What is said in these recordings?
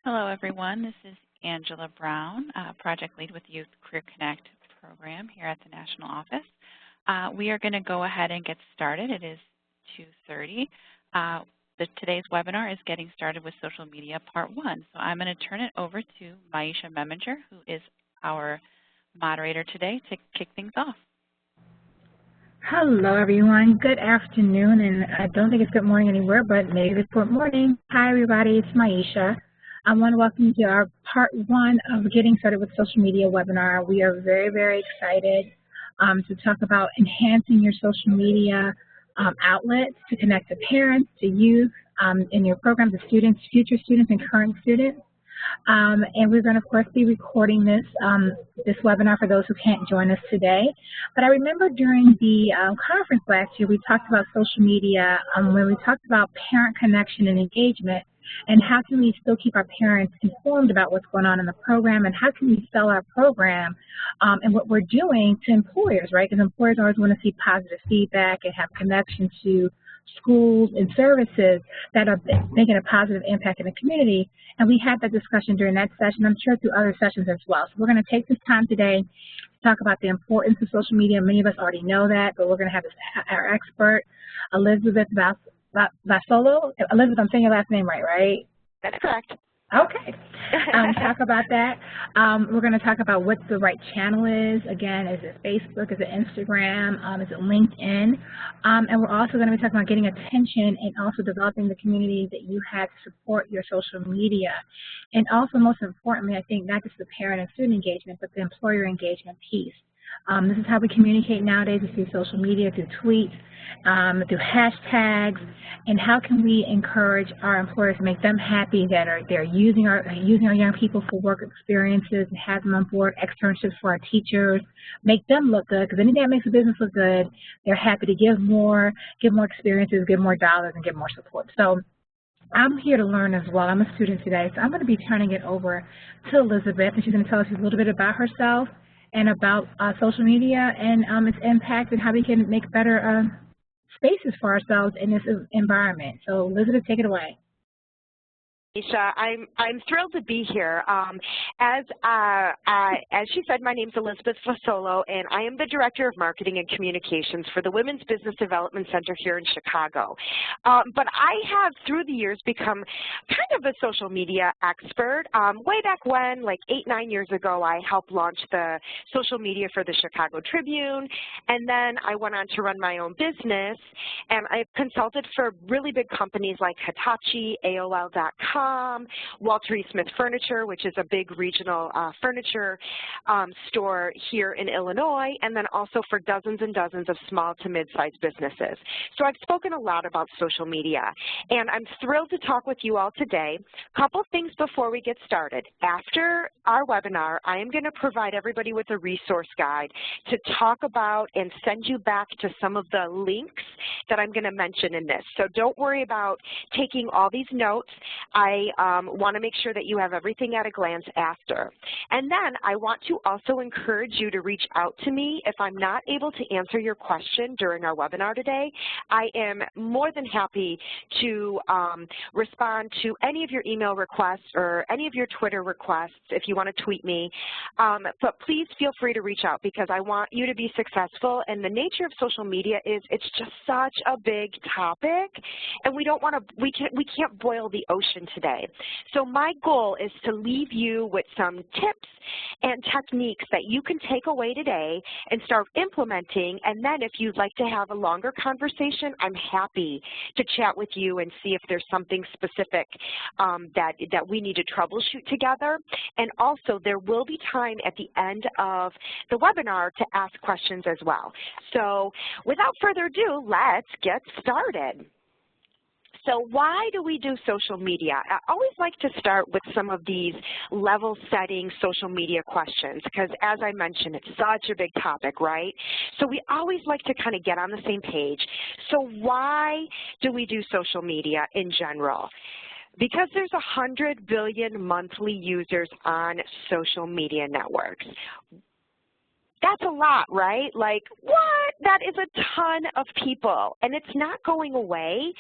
Hello, everyone. This is Angela Brown, Project Lead with Youth CareerConnect program here at the National Office. We are going to go ahead and get started. It is 2:30. Today's webinar is Getting Started with Social Media Part 1. So I'm going to turn it over to Maisha Meminger, who is our moderator today, to kick things off. Hello, everyone. Good afternoon, and I don't think it's good morning anywhere, but maybe it's good morning. Hi, everybody. It's Maisha. I want to welcome you to our Part 1 of Getting Started with Social Media webinar. We are very, very excited to talk about enhancing your social media outlets to connect to parents, to youth, in your program, to students, future students, and current students. And we're going to, of course, be recording this webinar for those who can't join us today. But I remember during the conference last year, we talked about social media when we talked about parent connection and engagement, and how can we still keep our parents informed about what's going on in the program, and how can we sell our program and what we're doing to employers, right? Because employers always want to see positive feedback and have connection to schools and services that are making a positive impact in the community. And we had that discussion during that session, I'm sure through other sessions as well. So we're going to take this time today to talk about the importance of social media. Many of us already know that, but we're going to have our expert, Elizabeth Vasolo. Elizabeth, I'm saying your last name right? That's correct. Okay. Talk about that. We're going to talk about what the right channel is. Again, is it Facebook? Is it Instagram? Is it LinkedIn? And we're also going to be talking about getting attention and also developing the community that you have to support your social media. And also, most importantly, I think not just the parent and student engagement, but the employer engagement piece. This is how we communicate nowadays through social media, through tweets, through hashtags, and how can we encourage our employers to make them happy that they're using our young people for work experiences and have them on board, externships for our teachers, make them look good, because anything that makes a business look good, they're happy to give more experiences, give more dollars, and give more support. So I'm here to learn as well. I'm a student today, so I'm going to be turning it over to Elizabeth, and she's going to tell us a little bit about herself and about social media and its impact and how we can make better spaces for ourselves in this environment. So Elizabeth, take it away. Aisha, I'm thrilled to be here. As she said, my name is Elizabeth Fasolo, and I am the Director of Marketing and Communications for the Women's Business Development Center here in Chicago. But I have, through the years, become kind of a social media expert. Way back when, like 8-9 years ago, I helped launch the social media for the Chicago Tribune, and then I went on to run my own business, and I've consulted for really big companies like Hitachi, AOL.com, Walter E. Smith Furniture, which is a big regional furniture store here in Illinois, and then also for dozens and dozens of small to mid-sized businesses. So I've spoken a lot about social media, and I'm thrilled to talk with you all today. A couple things before we get started. After our webinar, I am going to provide everybody with a resource guide to talk about and send you back to some of the links that I'm going to mention in this. So don't worry about taking all these notes. I want to make sure that you have everything at a glance after. And then I want to also encourage you to reach out to me if I'm not able to answer your question during our webinar today. I am more than happy to respond to any of your email requests or any of your Twitter requests if you want to tweet me. But please feel free to reach out, because I want you to be successful. And the nature of social media is it's just such a big topic, and we can't boil the ocean today. So my goal is to leave you with some tips and techniques that you can take away today and start implementing. And then if you'd like to have a longer conversation, I'm happy to chat with you and see if there's something specific that we need to troubleshoot together. And also, there will be time at the end of the webinar to ask questions as well. So without further ado, let's get started. So why do we do social media? I always like to start with some of these level-setting social media questions, because as I mentioned, it's such a big topic, right? So we always like to kind of get on the same page. So why do we do social media in general? Because there's 100 billion monthly users on social media networks. That's a lot, right? Like, what? That is a ton of people, and it's not going away.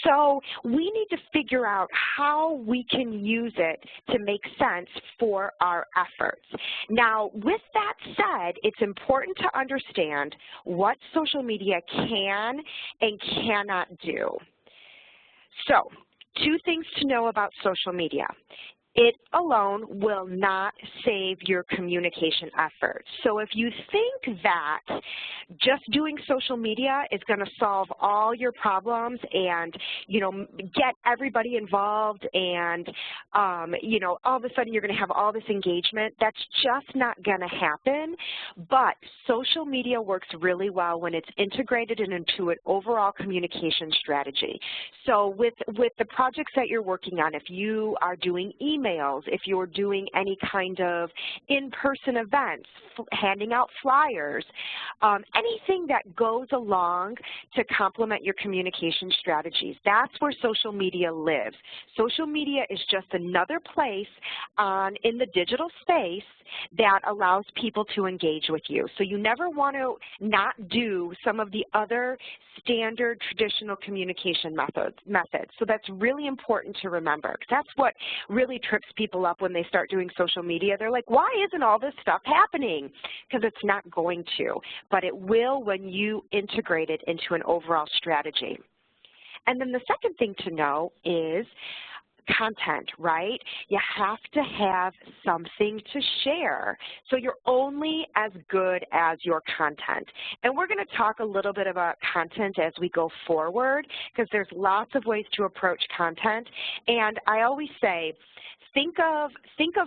So we need to figure out how we can use it to make sense for our efforts. Now, with that said, it's important to understand what social media can and cannot do. So, 2 things to know about social media. It alone will not save your communication efforts. So if you think that just doing social media is going to solve all your problems and, get everybody involved and, all of a sudden you're going to have all this engagement, that's just not going to happen. But social media works really well when it's integrated into an overall communication strategy. So with the projects that you're working on, if you are doing emails, if you're doing any kind of in-person events, handing out flyers, anything that goes along to complement your communication strategies, that's where social media lives. Social media is just another place in the digital space that allows people to engage with you. So you never want to not do some of the other standard traditional communication methods. So that's really important to remember, because that's what really trips people up when they start doing social media. They're like, why isn't all this stuff happening? Because it's not going to, but it will when you integrate it into an overall strategy. And then the second thing to know is content, right? You have to have something to share. So you're only as good as your content. And we're going to talk a little bit about content as we go forward, because there's lots of ways to approach content. And I always say, think of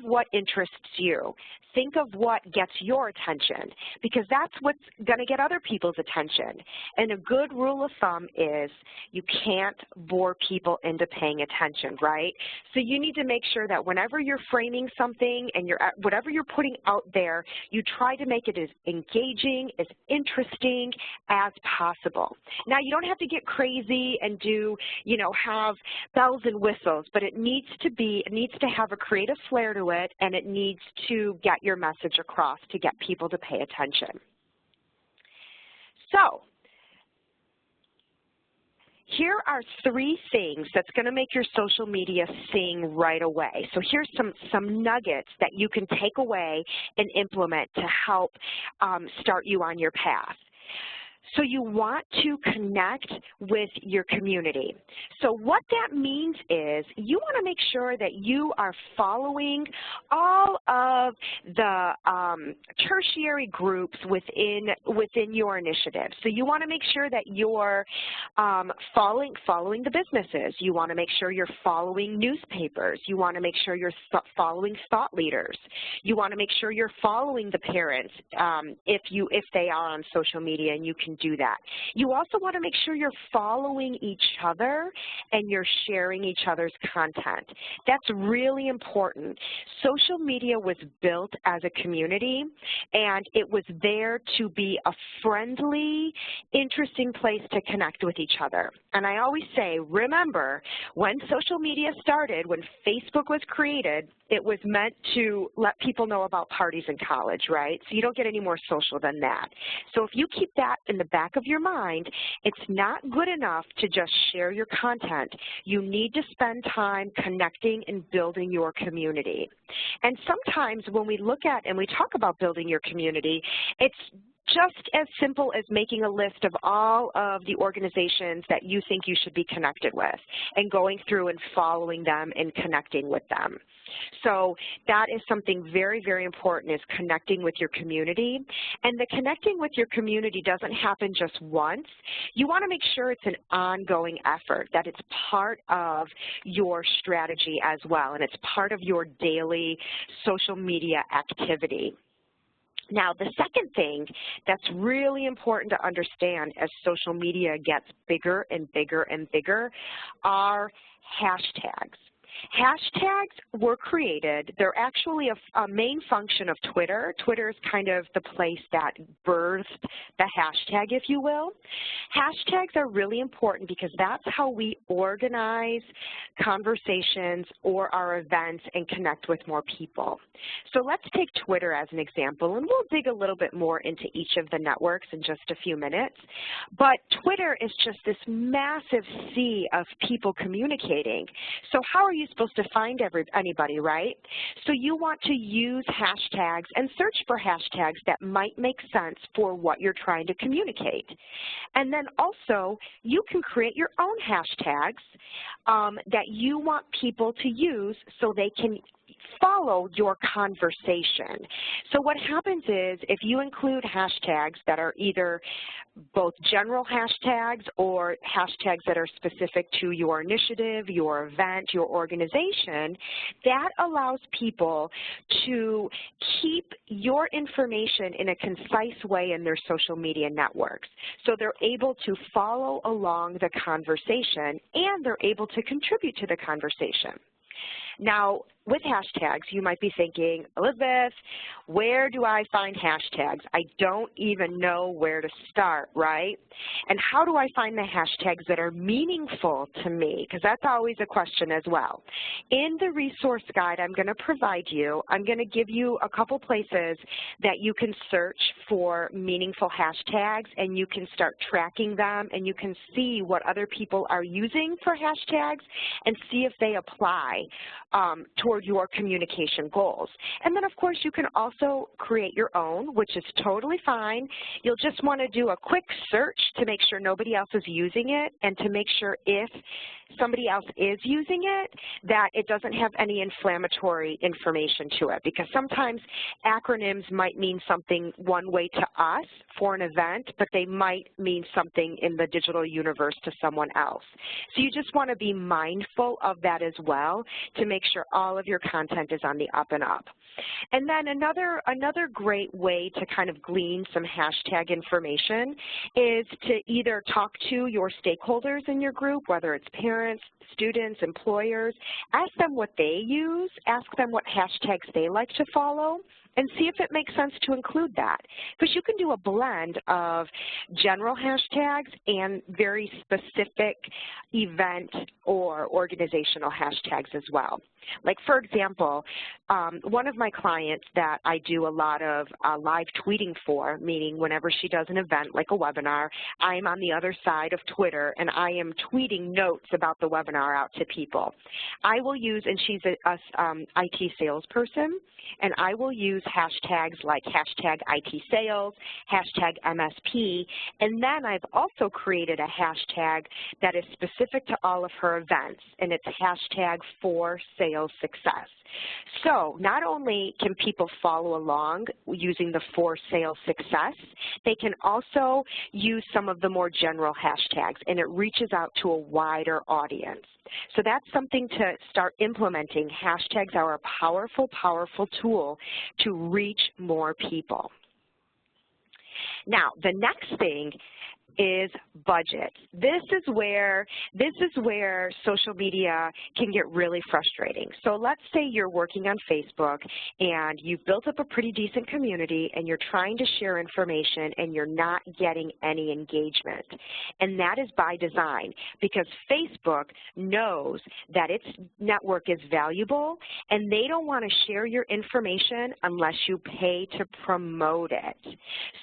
what interests you. Think of what gets your attention, because that's what's going to get other people's attention. And a good rule of thumb is you can't bore people into paying attention, right? So you need to make sure that whenever you're framing something and whatever you're putting out there, you try to make it as engaging, as interesting as possible. Now, you don't have to get crazy and have bells and whistles, but it needs to have a creative flair to it, and it needs to get your message across to get people to pay attention. So, here are 3 things that's going to make your social media sing right away. So here's some nuggets that you can take away and implement to help start you on your path. So you want to connect with your community. So what that means is you want to make sure that you are following all of the tertiary groups within your initiative. So you want to make sure that you're following the businesses. You want to make sure you're following newspapers. You want to make sure you're following thought leaders. You want to make sure you're following the parents if they are on social media, and you can do that. You also want to make sure you're following each other and you're sharing each other's content. That's really important. Social media was built as a community, and it was there to be a friendly, interesting place to connect with each other. And I always say, remember, when social media started, when Facebook was created, it was meant to let people know about parties in college, right? So you don't get any more social than that. So if you keep that in the back of your mind, it's not good enough to just share your content. You need to spend time connecting and building your community. And sometimes when we look at and we talk about building your community, it's just as simple as making a list of all of the organizations that you think you should be connected with and going through and following them and connecting with them. So that is something very, very important, is connecting with your community. And the connecting with your community doesn't happen just once. You want to make sure it's an ongoing effort, that it's part of your strategy as well, and it's part of your daily social media activity. Now, the second thing that's really important to understand as social media gets bigger and bigger and bigger are hashtags. Hashtags were created. They're actually a main function of Twitter. Twitter is kind of the place that birthed the hashtag, if you will. Hashtags are really important because that's how we organize conversations or our events and connect with more people. So let's take Twitter as an example, and we'll dig a little bit more into each of the networks in just a few minutes. But Twitter is just this massive sea of people communicating. So how are you supposed to find anybody, right? So you want to use hashtags and search for hashtags that might make sense for what you're trying to communicate. And then also, you can create your own hashtags that you want people to use so they can follow your conversation. So what happens is if you include hashtags that are either both general hashtags or hashtags that are specific to your initiative, your event, your organization, that allows people to keep your information in a concise way in their social media networks. So they're able to follow along the conversation and they're able to contribute to the conversation. Now, with hashtags, you might be thinking, Elizabeth, where do I find hashtags? I don't even know where to start, right? And how do I find the hashtags that are meaningful to me? Because that's always a question as well. In the resource guide I'm going to provide you, I'm going to give you a couple places that you can search for meaningful hashtags, and you can start tracking them, and you can see what other people are using for hashtags and see if they apply toward your communication goals. And then, of course, you can also create your own, which is totally fine. You'll just want to do a quick search to make sure nobody else is using it, and to make sure if somebody else is using it, that it doesn't have any inflammatory information to it, because sometimes acronyms might mean something one way to us for an event, but they might mean something in the digital universe to someone else. So you just want to be mindful of that as well to make sure all of your content is on the up and up. And then another great way to kind of glean some hashtag information is to either talk to your stakeholders in your group, whether it's parents, students, employers, ask them what they use, ask them what hashtags they like to follow, and see if it makes sense to include that. Because you can do a blend of general hashtags and very specific event or organizational hashtags as well. Like, for example, one of my clients that I do a lot of live tweeting for, meaning whenever she does an event like a webinar, I'm on the other side of Twitter and I am tweeting notes about the webinar out to people. I will use, and she's a IT salesperson, and I will use hashtags like hashtag IT sales, hashtag MSP, and then I've also created a hashtag that is specific to all of her events, and it's hashtag for sales success. So not only can people follow along using the for sales success, they can also use some of the more general hashtags, and it reaches out to a wider audience. So that's something to start implementing. Hashtags are a powerful, powerful tool to reach more people. Now, the next thing is budget. This is where social media can get really frustrating. So let's say you're working on Facebook and you've built up a pretty decent community and you're trying to share information and you're not getting any engagement. And that is by design, because Facebook knows that its network is valuable and they don't want to share your information unless you pay to promote it.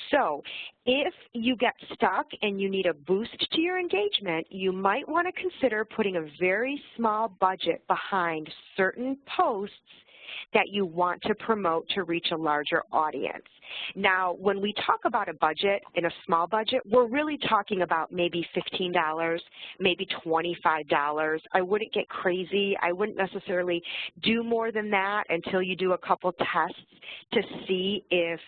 So if you get stuck and you need a boost to your engagement, you might want to consider putting a very small budget behind certain posts that you want to promote to reach a larger audience. Now, when we talk about a budget, in a small budget, we're really talking about maybe $15, maybe $25. I wouldn't get crazy. I wouldn't necessarily do more than that until you do a couple tests to see if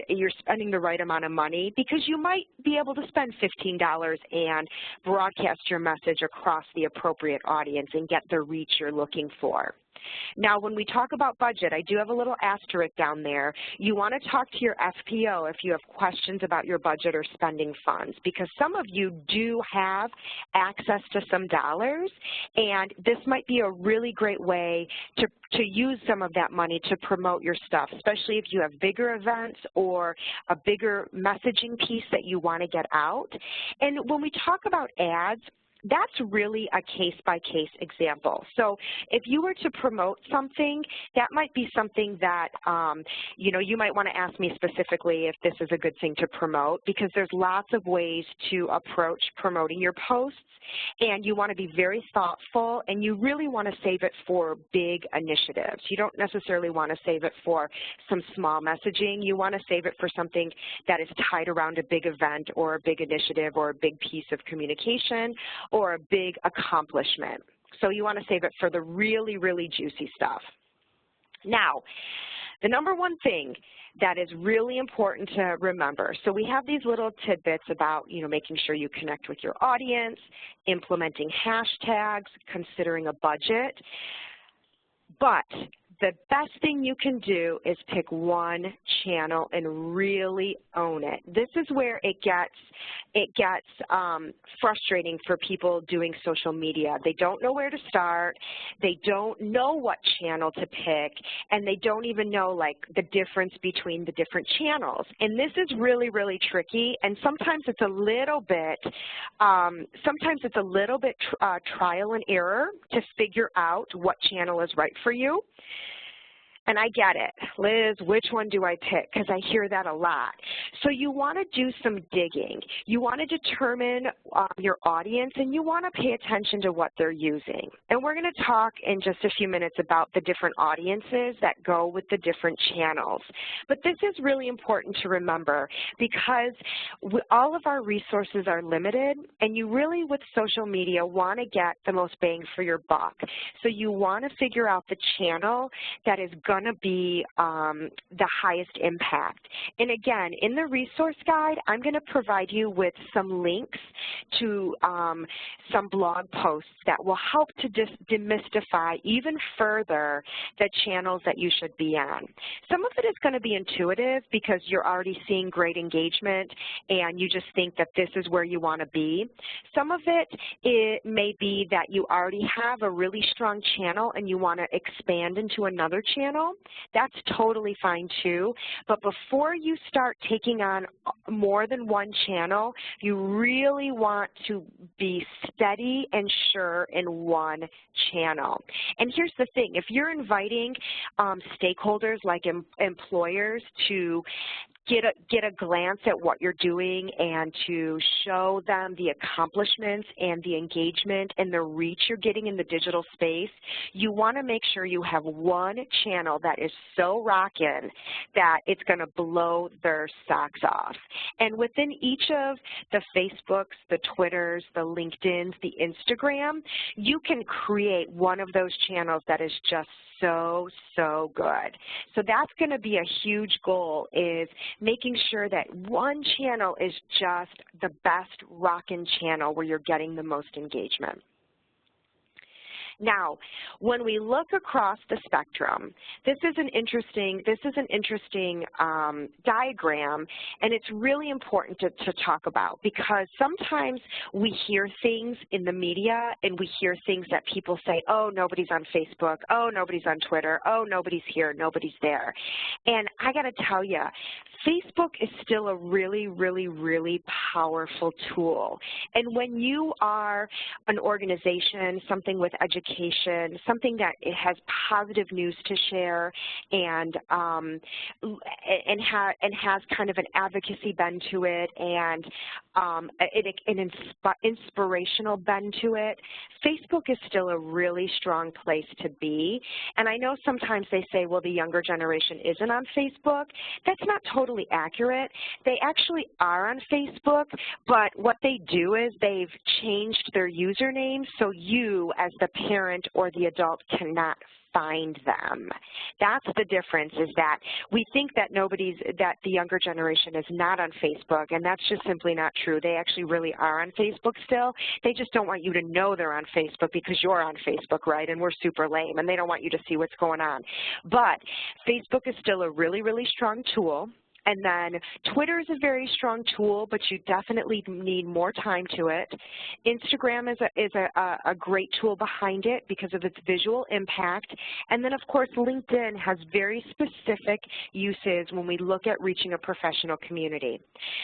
you're spending the right amount of money, because you might be able to spend $15 and broadcast your message across the appropriate audience and get the reach you're looking for. Now, when we talk about budget, I do have a little asterisk down there. You want to talk to your FPO if you have questions about your budget or spending funds, because some of you do have access to some dollars, and this might be a really great way to use some of that money to promote your stuff, especially if you have bigger events or a bigger messaging piece that you want to get out. And when we talk about ads, that's really a case-by-case example. So if you were to promote something, that might be something that, you know, you might want to ask me specifically if this is a good thing to promote, because there's lots of ways to approach promoting your posts, and you want to be very thoughtful, and you really want to save it for big initiatives. You don't necessarily want to save it for some small messaging. You want to save it for something that is tied around a big event or a big initiative or a big piece of communication or a big accomplishment. So you want to save it for the really, really juicy stuff. Now, the number one thing that is really important to remember, so we have these little tidbits about, you know, making sure you connect with your audience, implementing hashtags, considering a budget, but the best thing you can do is pick one channel and really own it. This is where it gets frustrating for people doing social media. They don't know where to start, they don't know what channel to pick, and they don't even know like the difference between the different channels. And this is really, really tricky, and sometimes it's a little bit, trial and error to figure out what channel is right for you. And I get it. Liz, which one do I pick? Because I hear that a lot. So you want to do some digging. You want to determine your audience, and you want to pay attention to what they're using. And we're going to talk in just a few minutes about the different audiences that go with the different channels. But this is really important to remember, because all of our resources are limited, and you really, with social media, want to get the most bang for your buck. So you want to figure out the channel that is going to be the highest impact. And again, in the resource guide, I'm going to provide you with some links to some blog posts that will help to demystify even further the channels that you should be on. Some of it is going to be intuitive because you're already seeing great engagement and you just think that this is where you want to be. Some of it may be that you already have a really strong channel and you want to expand into another channel. That's totally fine too. But before you start taking on more than one channel, you really want to be steady and sure in one channel. And here's the thing, if you're inviting stakeholders like employers to get a glance at what you're doing and to show them the accomplishments and the engagement and the reach you're getting in the digital space, you want to make sure you have one channel that is so rockin' that it's going to blow their socks off. And within each of the Facebooks, the Twitters, the LinkedIns, the Instagram, you can create one of those channels that is just so good. So that's going to be a huge goal, is making sure that one channel is just the best rockin' channel where you're getting the most engagement. Now, when we look across the spectrum, this is an interesting diagram, and it's really important to talk about, because sometimes we hear things in the media and we hear things that people say, oh, nobody's on Facebook, oh, nobody's on Twitter, oh, nobody's here, nobody's there. And I got to tell you, Facebook is still a really, really, really powerful tool. And when you are an organization, something with education, something that it has positive news to share and has kind of an advocacy bend to it and an inspirational bend to it, Facebook is still a really strong place to be. And I know sometimes they say, well, the younger generation isn't on Facebook. That's not totally accurate. They actually are on Facebook, but what they do is they've changed their username, so you as the parent or the adult cannot find them. That's the difference, is that we think that that the younger generation is not on Facebook, and that's just simply not true. They actually really are on Facebook still. They just don't want you to know they're on Facebook because you're on Facebook, right? And we're super lame, and they don't want you to see what's going on. But Facebook is still a really, really strong tool. And then Twitter is a very strong tool, but you definitely need more time to it. Instagram is a great tool behind it because of its visual impact. And then, of course, LinkedIn has very specific uses when we look at reaching a professional community.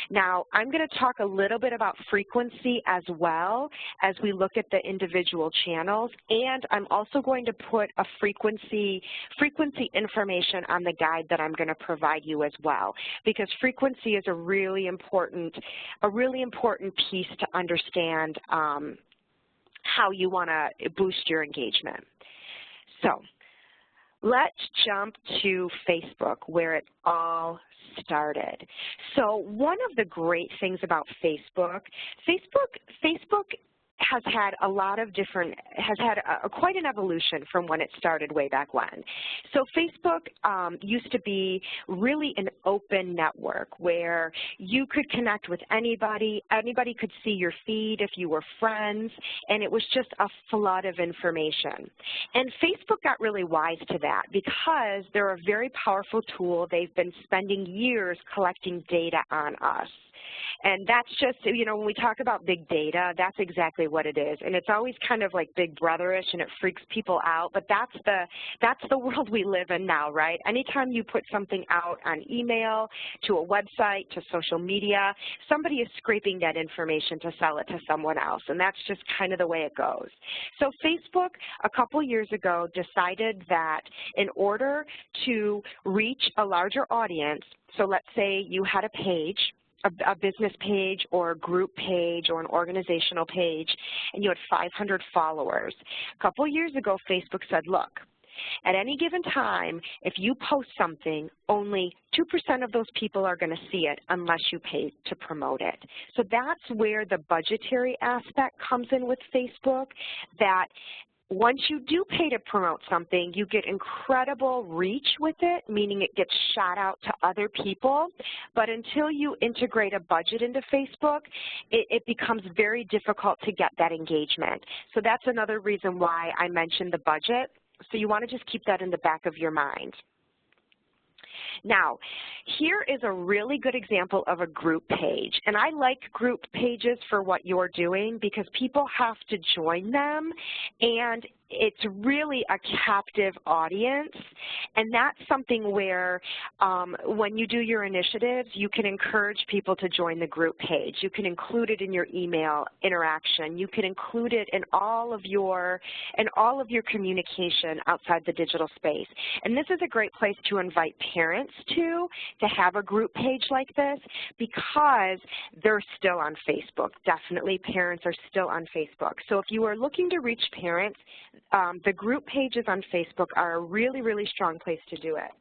Now, I'm going to talk a little bit about frequency as well as we look at the individual channels. And I'm also going to put a frequency information on the guide that I'm going to provide you as well, because frequency is a really important piece to understand how you want to boost your engagement. So let's jump to Facebook, where it all started. So one of the great things about Facebook has had a lot of different, quite an evolution from when it started way back when. So Facebook used to be really an open network where you could connect with anybody, anybody could see your feed if you were friends, and it was just a flood of information. And Facebook got really wise to that because they're a very powerful tool. They've been spending years collecting data on us. And that's just, you know, when we talk about big data, that's exactly what it is. And it's always kind of like Big Brother-ish, and it freaks people out, but that's the world we live in now, right? Anytime you put something out on email, to a website, to social media, somebody is scraping that information to sell it to someone else, and that's just kind of the way it goes. So Facebook, a couple years ago, decided that in order to reach a larger audience, so let's say you had a page, a business page or a group page or an organizational page, and you had 500 followers. A couple years ago, Facebook said, look, at any given time, if you post something, only 2% of those people are going to see it unless you pay to promote it. So that's where the budgetary aspect comes in with Facebook, that once you do pay to promote something, you get incredible reach with it, meaning it gets shot out to other people. But until you integrate a budget into Facebook, it becomes very difficult to get that engagement. So that's another reason why I mentioned the budget. So you want to just keep that in the back of your mind. Now, here is a really good example of a group page, and I like group pages for what you're doing because people have to join them, and it's really a captive audience, and that's something where when you do your initiatives, you can encourage people to join the group page. You can include it in your email interaction. You can include it in all of your communication outside the digital space. And this is a great place to invite parents to have a group page like this because they're still on Facebook. Definitely parents are still on Facebook. So if you are looking to reach parents, the group pages on Facebook are a really, really strong place to do it.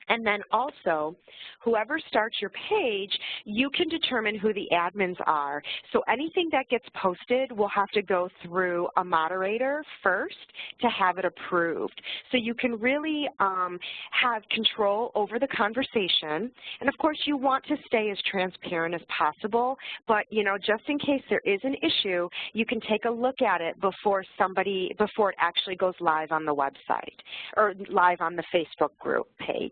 And then also, whoever starts your page, you can determine who the admins are. So anything that gets posted will have to go through a moderator first to have it approved. So you can really have control over the conversation. And of course, you want to stay as transparent as possible, but you know, just in case there is an issue, you can take a look at it before it actually goes live on the website or live on the Facebook group page.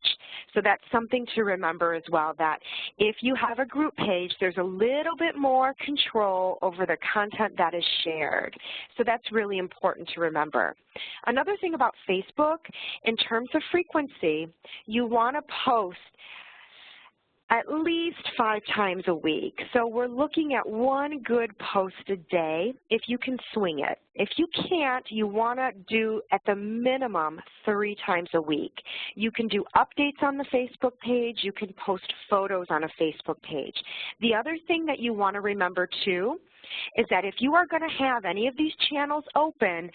So that's something to remember as well, that if you have a group page, there's a little bit more control over the content that is shared. So that's really important to remember. Another thing about Facebook, in terms of frequency, you want to post at least 5 times a week. So we're looking at 1 good post a day if you can swing it. If you can't, you want to do at the minimum 3 times a week. You can do updates on the Facebook page. You can post photos on a Facebook page. The other thing that you want to remember too is that if you are going to have any of these channels open,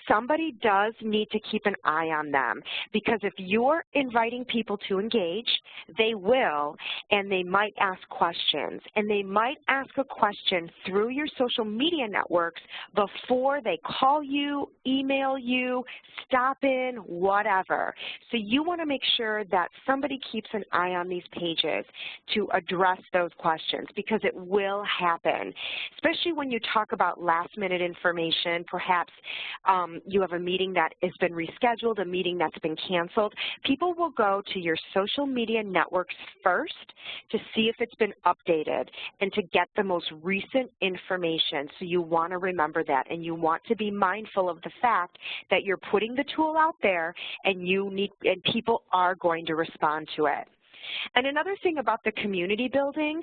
somebody does need to keep an eye on them, because if you're inviting people to engage, they will, and they might ask questions, and they might ask a question through your social media networks before they call you, email you, stop in, whatever. So you want to make sure that somebody keeps an eye on these pages to address those questions, because it will happen, especially when you talk about last-minute information. Perhaps you have a meeting that has been rescheduled, a meeting that's been canceled. People will go to your social media networks first to see if it's been updated and to get the most recent information. So you want to remember that, and you want to be mindful of the fact that you're putting the tool out there, and people are going to respond to it. And another thing about the community building,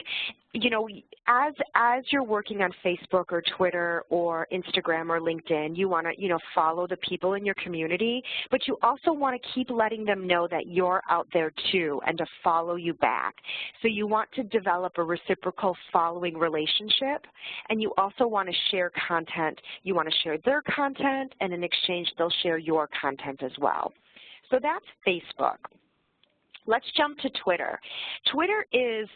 you know, as you're working on Facebook or Twitter or Instagram or LinkedIn, you want to, you know, follow the people in your community, but you also want to keep letting them know that you're out there too and to follow you back. So you want to develop a reciprocal following relationship, and you also want to share content. You want to share their content, and in exchange, they'll share your content as well. So that's Facebook. Let's jump to Twitter. Twitter is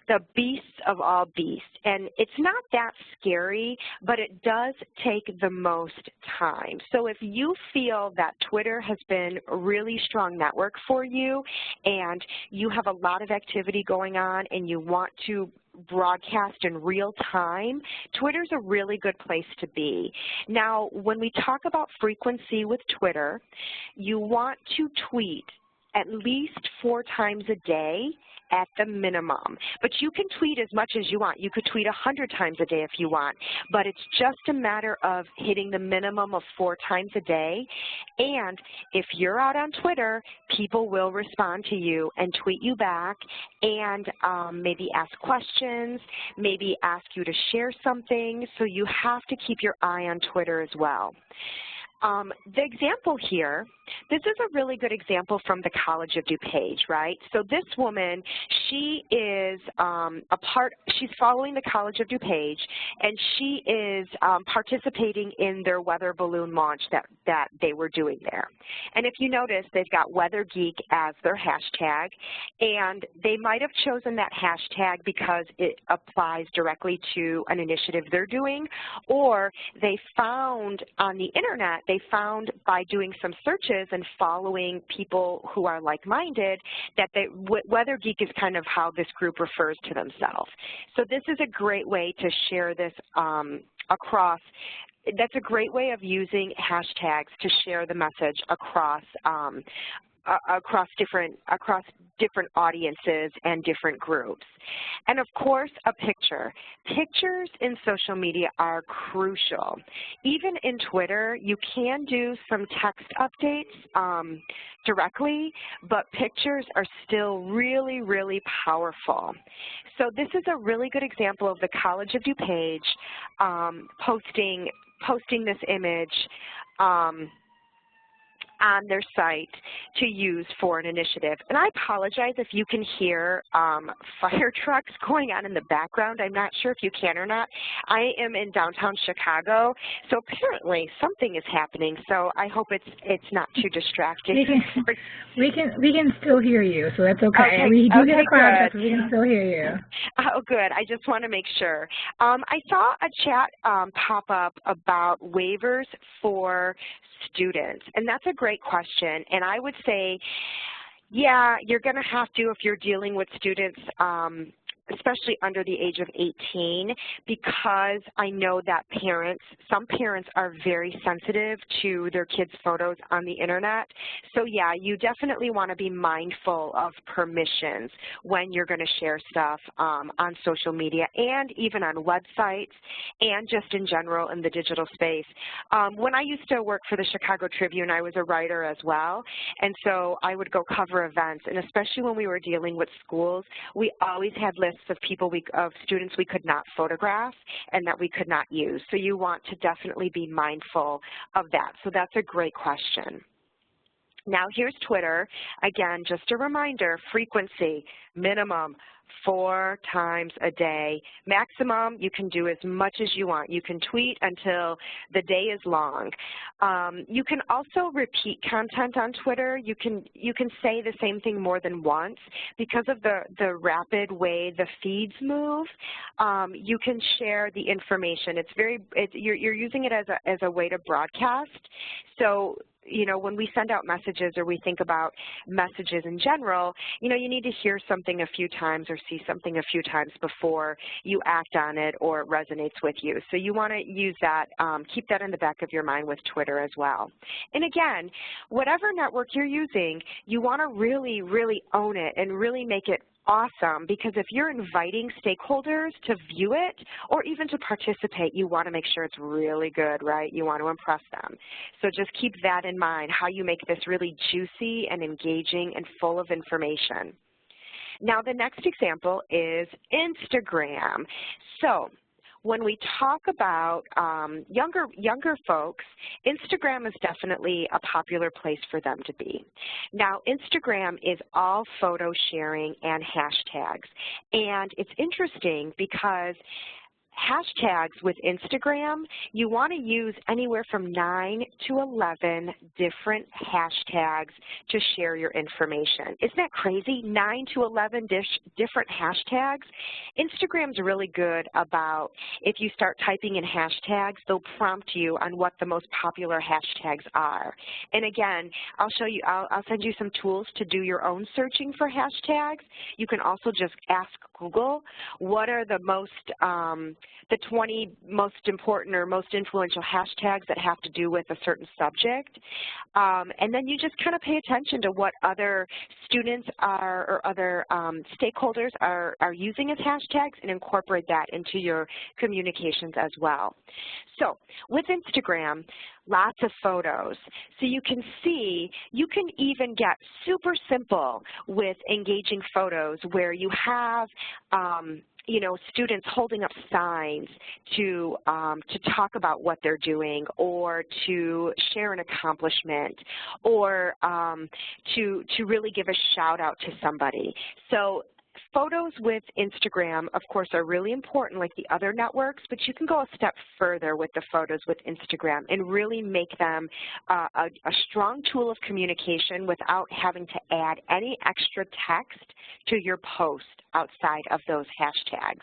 the beast of all beasts, and it's not that scary, but it does take the most time. So if you feel that Twitter has been a really strong network for you, and you have a lot of activity going on, and you want to broadcast in real time, Twitter's a really good place to be. Now, when we talk about frequency with Twitter, you want to tweet at least 4 times a day at the minimum. But you can tweet as much as you want. You could tweet 100 times a day if you want, but it's just a matter of hitting the minimum of 4 times a day. And if you're out on Twitter, people will respond to you and tweet you back, and maybe ask questions, maybe ask you to share something. So you have to keep your eye on Twitter as well. The example here, this is a really good example from the College of DuPage, right? So this woman, she is she's following the College of DuPage, and she is participating in their weather balloon launch that they were doing there. And if you notice, they've got Weather Geek as their hashtag, and they might have chosen that hashtag because it applies directly to an initiative they're doing, or they found on the internet, they found by doing some searches and following people who are like-minded that Weather Geek is kind of how this group refers to themselves. So this is a great way to share this across. That's a great way of using hashtags to share the message across different audiences and different groups. And of course, a picture. Pictures in social media are crucial. Even in Twitter, you can do some text updates directly, but pictures are still really, really powerful. So this is a really good example of the College of DuPage posting this image on their site to use for an initiative. And I apologize if you can hear fire trucks going on in the background. I'm not sure if you can or not. I am in downtown Chicago, so apparently something is happening. So I hope it's not too distracting. We can still hear you, so that's okay. Okay, We do okay, get a fire truck, good. we can still hear you. Oh, good. I just want to make sure. I saw a chat pop up about waivers for students, and that's a great question. And I would say, yeah, you're going to have to if you're dealing with students especially under the age of 18, because I know that some parents are very sensitive to their kids' photos on the internet. So yeah, you definitely want to be mindful of permissions when you're going to share stuff on social media and even on websites and just in general in the digital space. When I used to work for the Chicago Tribune, I was a writer as well, and so I would go cover events, and especially when we were dealing with schools, we always had lists of students we could not photograph and that we could not use. So you want to definitely be mindful of that. So that's a great question. Now here's Twitter. Again, just a reminder, frequency, minimum 4 times a day. Maximum, you can do as much as you want. You can tweet until the day is long. You can also repeat content on Twitter. You can say the same thing more than once. Because of the rapid way the feeds move, you can share the information. You're using it as a way to broadcast. So, you know, when we send out messages or we think about messages in general, you know, you need to hear something a few times or see something a few times before you act on it or it resonates with you. So you want to use that, keep that in the back of your mind with Twitter as well. And again, whatever network you're using, you want to really, really own it and really make it awesome, because if you're inviting stakeholders to view it or even to participate, you want to make sure it's really good, right? You want to impress them. So just keep that in mind, how you make this really juicy and engaging and full of information. Now the next example is Instagram. So when we talk about younger folks, Instagram is definitely a popular place for them to be. Now, Instagram is all photo sharing and hashtags. And it's interesting because hashtags with Instagram, you want to use anywhere from 9 to 11 different hashtags to share your information. Isn't that crazy? 9 to 11 different hashtags. Instagram's really good about, if you start typing in hashtags, they'll prompt you on what the most popular hashtags are. And again, I'll send you some tools to do your own searching for hashtags. You can also just ask Google, what are the 20 most important or most influential hashtags that have to do with a certain subject. And then you just kind of pay attention to what other students or other stakeholders are using as hashtags and incorporate that into your communications as well. So with Instagram, lots of photos. So you can see, you can even get super simple with engaging photos where you have you know, students holding up signs to talk about what they're doing, or to share an accomplishment, or to really give a shout out to somebody. So photos with Instagram, of course, are really important like the other networks, but you can go a step further with the photos with Instagram and really make them a strong tool of communication without having to add any extra text to your post outside of those hashtags.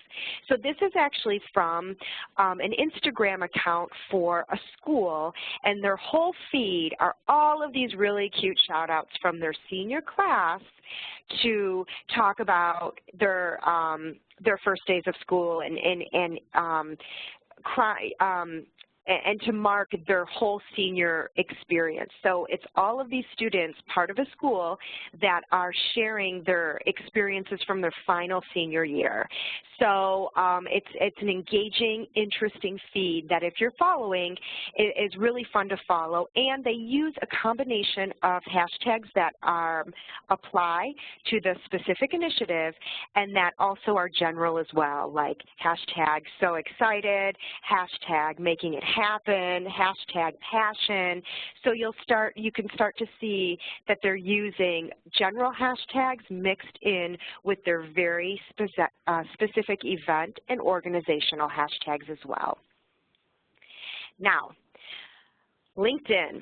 So this is actually from an Instagram account for a school, and their whole feed are all of these really cute shout outs from their senior class to talk about their first days of school and to mark their whole senior experience. So it's all of these students, part of a school, that are sharing their experiences from their final senior year. So it's an engaging, interesting feed that, if you're following, is really fun to follow. And they use a combination of hashtags that apply to the specific initiative and that also are general as well, like hashtag so excited, hashtag making it happen, hashtag passion. So you can start to see that they're using general hashtags mixed in with their very specific event and organizational hashtags as well. Now, LinkedIn.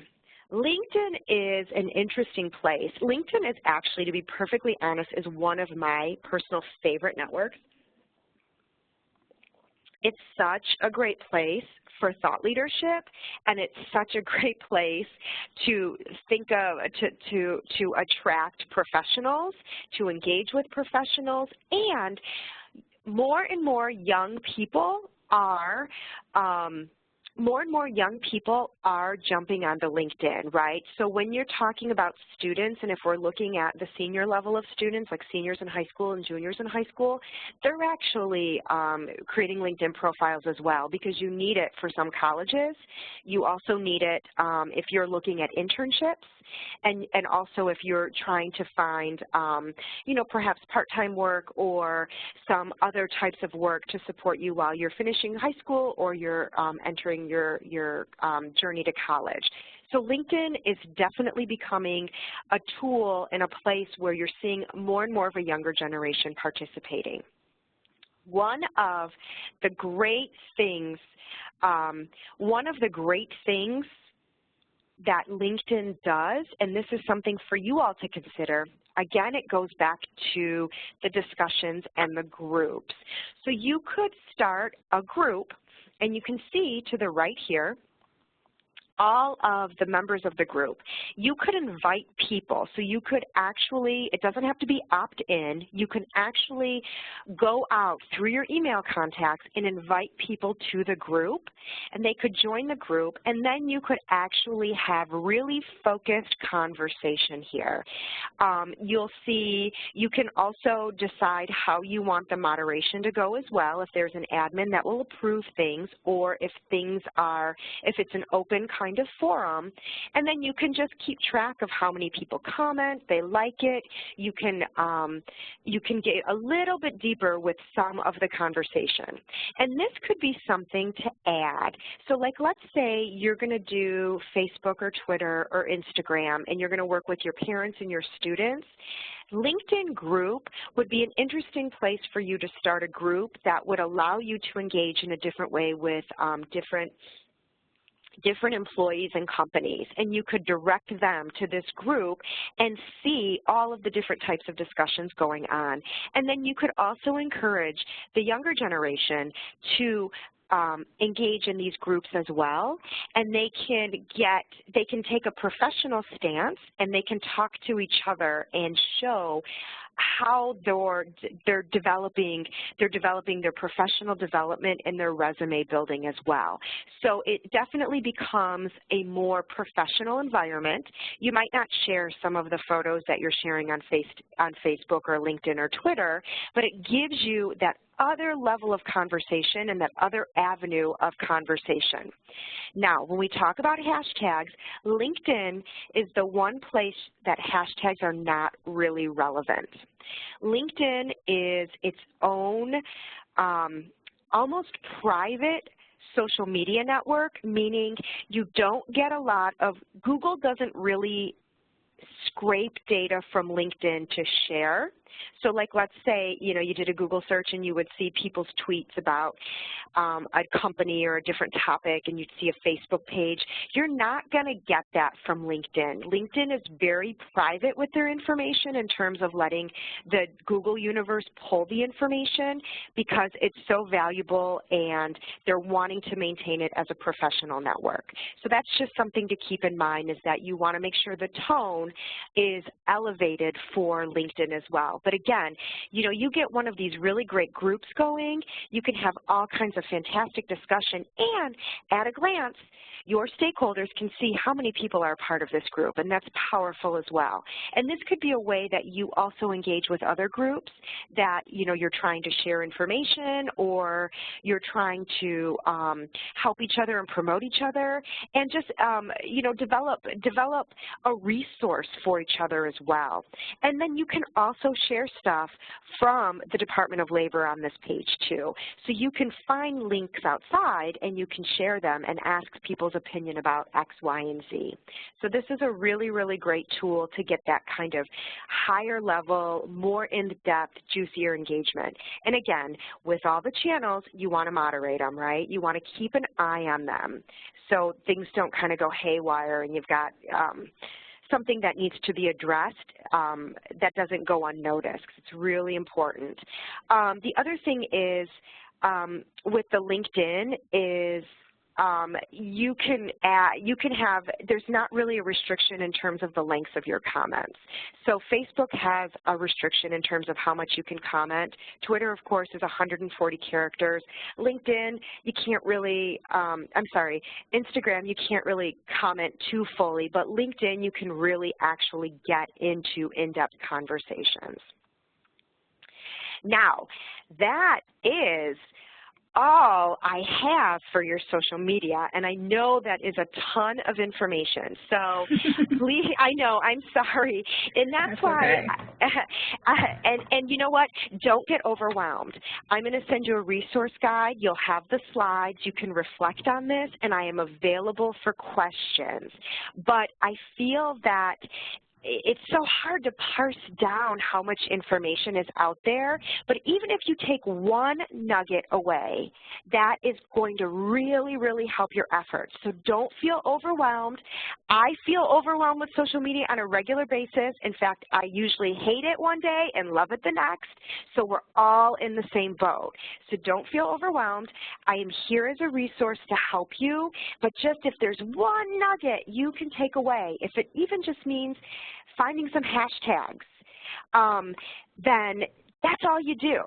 LinkedIn is an interesting place. LinkedIn is actually, to be perfectly honest, is one of my personal favorite networks. It's such a great place for thought leadership, and it's such a great place to think of, to attract professionals, to engage with professionals, and more young people are jumping onto LinkedIn, right? So when you're talking about students, and if we're looking at the senior level of students, like seniors in high school and juniors in high school, they're actually creating LinkedIn profiles as well, because you need it for some colleges. You also need it if you're looking at internships, and also if you're trying to find, you know, perhaps part-time work or some other types of work to support you while you're finishing high school or you're entering your journey to college. So LinkedIn is definitely becoming a tool and a place where you're seeing more and more of a younger generation participating. One of the great things that LinkedIn does, and this is something for you all to consider, again, it goes back to the discussions and the groups. So you could start a group, and you can see to the right here, all of the members of the group. You could invite people, so you could actually, it doesn't have to be opt-in, you can actually go out through your email contacts and invite people to the group, and they could join the group, and then you could actually have really focused conversation here. You'll see, you can also decide how you want the moderation to go as well, if there's an admin that will approve things, or if it's an open kind of forum, and then you can just keep track of how many people comment, they like it. You can get a little bit deeper with some of the conversation. And this could be something to add. So like, let's say you're going to do Facebook or Twitter or Instagram, and you're going to work with your parents and your students. LinkedIn group would be an interesting place for you to start a group that would allow you to engage in a different way with different employees and companies, and you could direct them to this group and see all of the different types of discussions going on. And then you could also encourage the younger generation to engage in these groups as well, and they can take a professional stance, and they can talk to each other and show how they're developing their professional development and their resume building as well. So it definitely becomes a more professional environment. You might not share some of the photos that you're sharing on Facebook or LinkedIn or Twitter, but it gives you that other level of conversation and that other avenue of conversation. Now, when we talk about hashtags, LinkedIn is the one place that hashtags are not really relevant. LinkedIn is its own almost private social media network, meaning you don't get a lot of, Google doesn't really scrape data from LinkedIn to share. So like, let's say, you know, you did a Google search and you would see people's tweets about a company or a different topic, and you'd see a Facebook page. You're not going to get that from LinkedIn. LinkedIn is very private with their information in terms of letting the Google universe pull the information, because it's so valuable and they're wanting to maintain it as a professional network. So that's just something to keep in mind, is that you want to make sure the tone is elevated for LinkedIn as well. But again, you know, you get one of these really great groups going, you can have all kinds of fantastic discussion, and at a glance, your stakeholders can see how many people are a part of this group, and that's powerful as well. And this could be a way that you also engage with other groups that, you know, you're trying to share information, or you're trying to help each other and promote each other, and just, you know, develop a resource for each other as well. And then you can also share stuff from the Department of Labor on this page too. So you can find links outside, and you can share them and ask people's opinion about X, Y, and Z. So this is a really, really great tool to get that kind of higher level, more in-depth, juicier engagement. And again, with all the channels, you want to moderate them, right? You want to keep an eye on them so things don't kind of go haywire, and you've got something that needs to be addressed that doesn't go unnoticed. It's really important. The other thing is, with the LinkedIn is, you can have, there's not really a restriction in terms of the lengths of your comments. So Facebook has a restriction in terms of how much you can comment. Twitter, of course, is 140 characters. LinkedIn, you can't really, Instagram, you can't really comment too fully, but LinkedIn, you can really actually get into in-depth conversations. Now, that is all I have for your social media, and I know that is a ton of information. So please, I know, I'm sorry. And that's why, okay. and you know what? Don't get overwhelmed. I'm going to send you a resource guide. You'll have the slides. You can reflect on this, and I am available for questions. But I feel that it's so hard to parse down how much information is out there, but even if you take one nugget away, that is going to really, really help your efforts. So don't feel overwhelmed. I feel overwhelmed with social media on a regular basis. In fact, I usually hate it one day and love it the next, so we're all in the same boat. So don't feel overwhelmed. I am here as a resource to help you, but just if there's one nugget you can take away, if it even just means finding some hashtags, then that's all you do.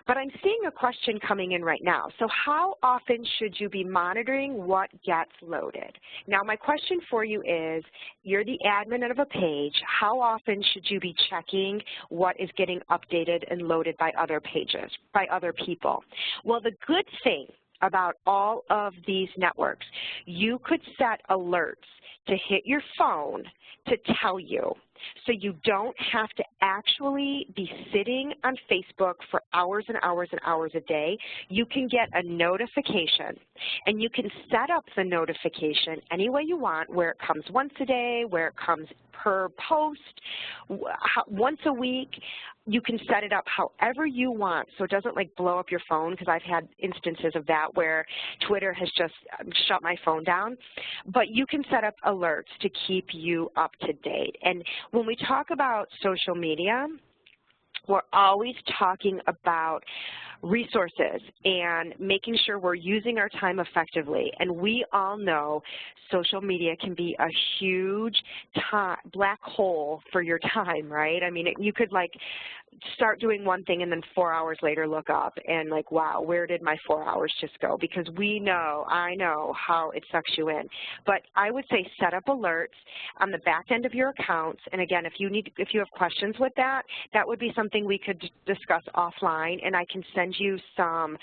But I'm seeing a question coming in right now. So how often should you be monitoring what gets loaded? Now my question for you is, you're the admin of a page. How often should you be checking what is getting updated and loaded by other pages, by other people? Well, the good thing about all of these networks, you could set alerts to hit your phone to tell you. So you don't have to actually be sitting on Facebook for hours and hours and hours a day. You can get a notification, and you can set up the notification any way you want, where it comes once a day, where it comes per post, once a week. You can set it up however you want so it doesn't like blow up your phone, because I've had instances of that where Twitter has just shut my phone down. But you can set up alerts to keep you up to date. And when we talk about social media, we're always talking about resources and making sure we're using our time effectively. And we all know social media can be a huge black hole for your time, right? I mean, you could like start doing one thing and then 4 hours later look up and like, wow, where did my 4 hours just go? Because we know, I know how it sucks you in. But I would say set up alerts on the back end of your accounts. And again, if you have questions with that, that would be something we could discuss offline, and I can send you some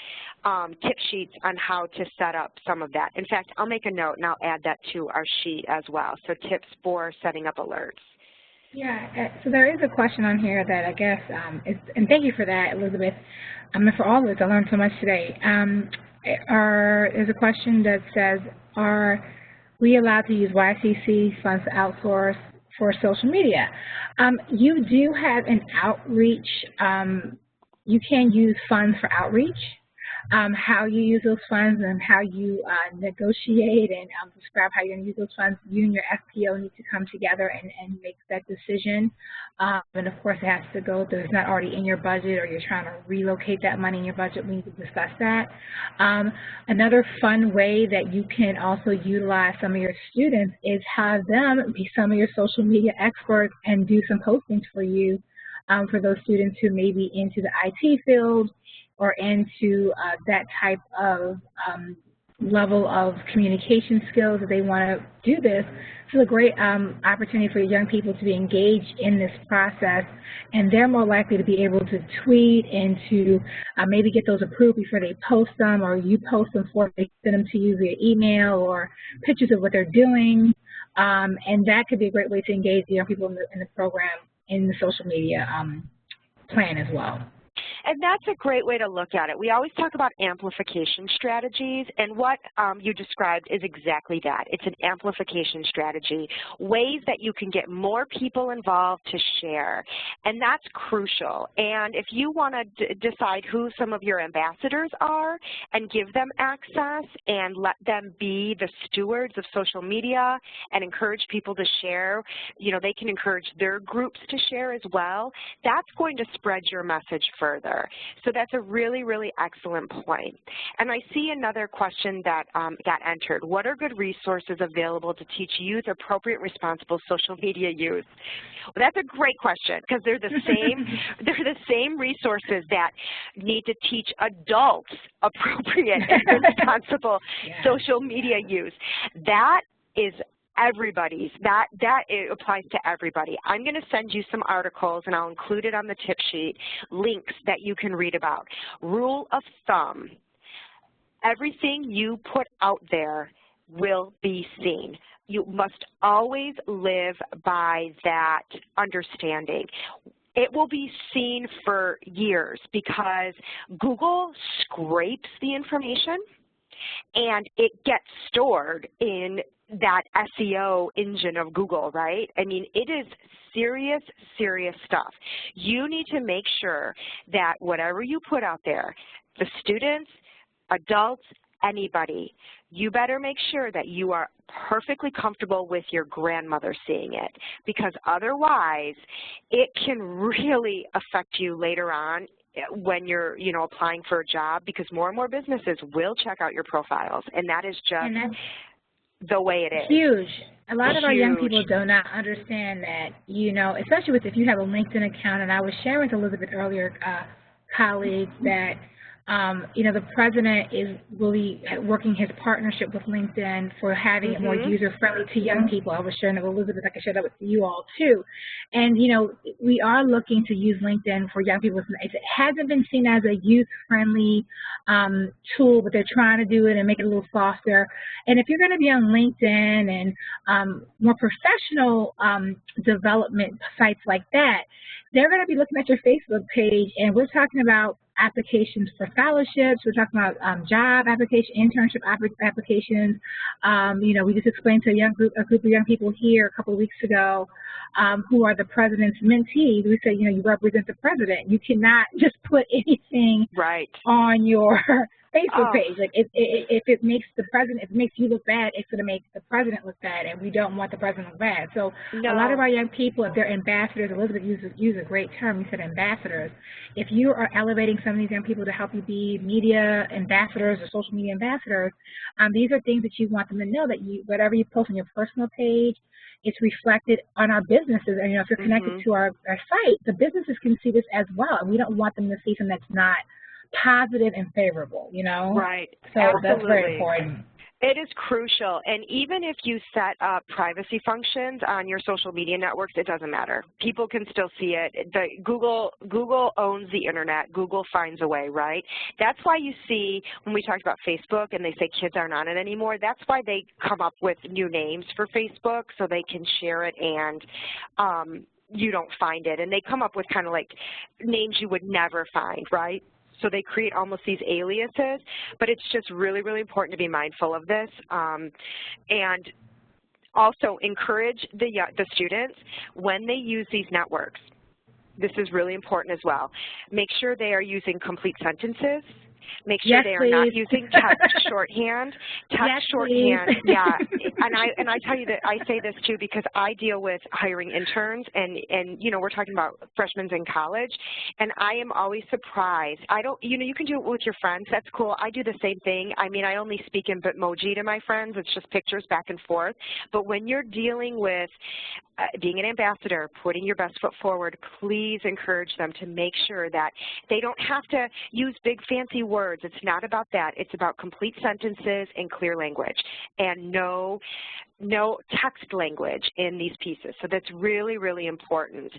tip sheets on how to set up some of that. In fact, I'll make a note and I'll add that to our sheet as well. So tips for setting up alerts. Yeah, so there is a question on here that I guess, and thank you for that, Elizabeth. And for all of this, I learned so much today. There's a question that says, are we allowed to use YCC funds to outsource for social media? You do have an outreach, you can use funds for outreach. How you use those funds and how you negotiate and describe how you're going to use those funds, you and your FPO need to come together and make that decision. And of course, it has to go, if it's not already in your budget or you're trying to relocate that money in your budget, we need to discuss that. Another fun way that you can also utilize some of your students is have them be some of your social media experts and do some postings for you for those students who may be into the IT field or into that type of level of communication skills that they want to do this. This is a great opportunity for young people to be engaged in this process, and they're more likely to be able to tweet and to maybe get those approved before they post them, or you post them before they send them to you via email or pictures of what they're doing. And that could be a great way to engage the young people in the program in the social media plan as well. And that's a great way to look at it. We always talk about amplification strategies, and what you described is exactly that. It's an amplification strategy, ways that you can get more people involved to share, and that's crucial. And if you want to decide who some of your ambassadors are and give them access and let them be the stewards of social media and encourage people to share, you know, they can encourage their groups to share as well, that's going to spread your message further. So that's a really, really excellent point. And I see another question that got entered. What are good resources available to teach youth appropriate responsible social media use? Well, that's a great question, because they're the same resources that need to teach adults appropriate and responsible social media use. That is everybody's. That it applies to everybody. I'm going to send you some articles, and I'll include it on the tip sheet, links that you can read about. Rule of thumb: everything you put out there will be seen. You must always live by that understanding. It will be seen for years because Google scrapes the information and it gets stored in that SEO engine of Google, right? I mean, it is serious, serious stuff. You need to make sure that whatever you put out there, the students, adults, anybody, you better make sure that you are perfectly comfortable with your grandmother seeing it, because otherwise it can really affect you later on when you're, applying for a job, because more and more businesses will check out your profiles, and that is just the way it is. Huge. A lot of our young people do not understand that, especially if you have a LinkedIn account, and I was sharing with Elizabeth earlier, colleagues, that the president is really working his partnership with LinkedIn for having it more user-friendly to young people. I was sharing that with Elizabeth. I can share that with you all, too. And, we are looking to use LinkedIn for young people. It hasn't been seen as a youth-friendly tool, but they're trying to do it and make it a little softer. And if you're going to be on LinkedIn and more professional development sites like that, they're going to be looking at your Facebook page, and we're talking about applications for scholarships. We're talking about job application, internship applications. We just explained to a group of young people here a couple of weeks ago who are the president's mentees. We said, you represent the president. You cannot just put anything on your Facebook page. Like if it makes the president, if it makes you look bad, it's going to make the president look bad, and we don't want the president to look bad. So a lot of our young people, if they're ambassadors, Elizabeth used a great term. You said ambassadors. If you are elevating some of these young people to help you be media ambassadors or social media ambassadors, these are things that you want them to know, that whatever you post on your personal page, it's reflected on our businesses. And if you're connected to our site, the businesses can see this as well. And we don't want them to see something that's not positive and favorable, Right. So Absolutely. That's very important. It is crucial, and even if you set up privacy functions on your social media networks, it doesn't matter. People can still see it. Google owns the internet. Google finds a way, right? That's why you see when we talked about Facebook and they say kids aren't on it anymore, that's why they come up with new names for Facebook so they can share it and you don't find it. And they come up with kind of like names you would never find, right? So they create almost these aliases, but it's just really, really important to be mindful of this. And also encourage the students when they use these networks. This is really important as well. Make sure they are using complete sentences. Make sure they are not using text shorthand. Text shorthand, yeah. And I tell you that I say this too because I deal with hiring interns, and we're talking about freshmen in college, and I am always surprised. You can do it with your friends. That's cool. I do the same thing. I mean, I only speak in Bitmoji to my friends. It's just pictures back and forth. But when you're dealing with being an ambassador, putting your best foot forward, please encourage them to make sure that they don't have to use big fancy words. It's not about that. It's about complete sentences and clear language, and no text language in these pieces. So that's really, really important.